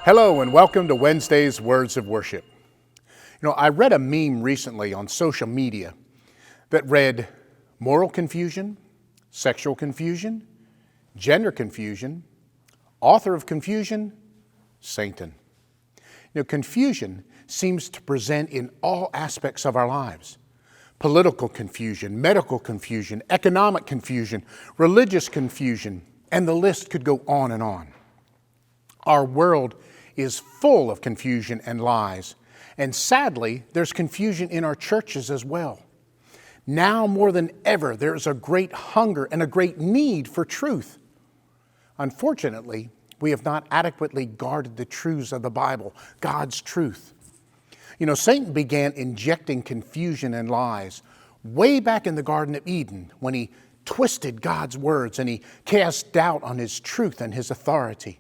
Hello and welcome to Wednesday's Words of Worship. I read a meme recently on social media that read moral confusion, sexual confusion, gender confusion, author of confusion, Satan. Confusion seems to present in all aspects of our lives. Political confusion, medical confusion, economic confusion, religious confusion, and the list could go on and on. Our world is full of confusion and lies. And sadly, there's confusion in our churches as well. Now more than ever, there is a great hunger and a great need for truth. Unfortunately, we have not adequately guarded the truths of the Bible, God's truth. Satan began injecting confusion and lies way back in the Garden of Eden when he twisted God's words and he cast doubt on his truth and his authority.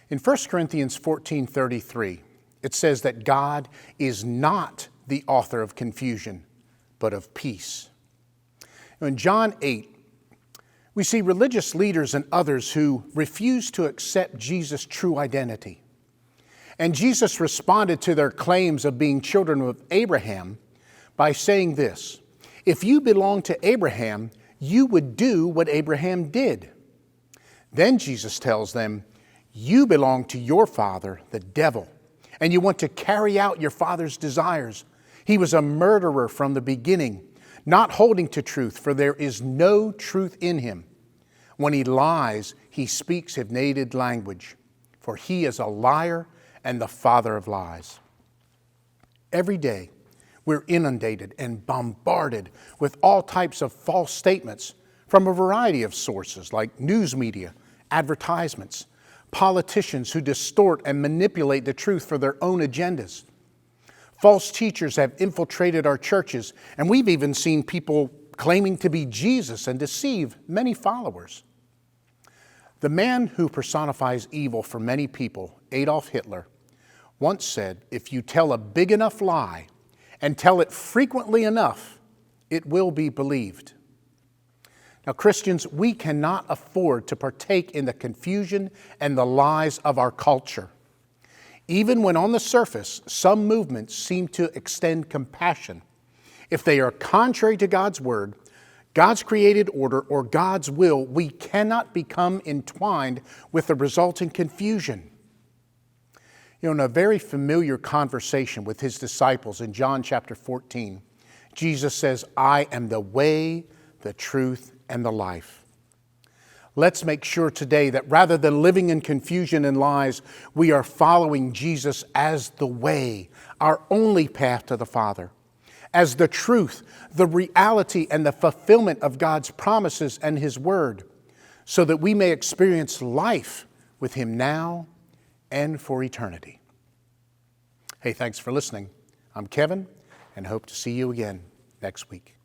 In 1 Corinthians 14:33, it says that God is not the author of confusion, but of peace. In John 8, we see religious leaders and others who refuse to accept Jesus' true identity. And Jesus responded to their claims of being children of Abraham by saying this: if you belong to Abraham, you would do what Abraham did. Then Jesus tells them, you belong to your father, the devil, and you want to carry out your father's desires. He was a murderer from the beginning, not holding to truth, for there is no truth in him. When he lies, he speaks his native language, for he is a liar and the father of lies. Every day, we're inundated and bombarded with all types of false statements from a variety of sources like news media, advertisements, politicians who distort and manipulate the truth for their own agendas. False teachers have infiltrated our churches, and we've even seen people claiming to be Jesus and deceive many followers. The man who personifies evil for many people, Adolf Hitler, once said, if you tell a big enough lie and tell it frequently enough, it will be believed. Now, Christians, we cannot afford to partake in the confusion and the lies of our culture. Even when on the surface, some movements seem to extend compassion, if they are contrary to God's word, God's created order, or God's will, we cannot become entwined with the resulting confusion. In a very familiar conversation with his disciples in John chapter 14, Jesus says, I am the way, the truth, and the life. Let's make sure today that rather than living in confusion and lies, we are following Jesus as the way, our only path to the Father, as the truth, the reality, and the fulfillment of God's promises and His Word, so that we may experience life with Him now and for eternity. Hey, thanks for listening. I'm Kevin, and hope to see you again next week.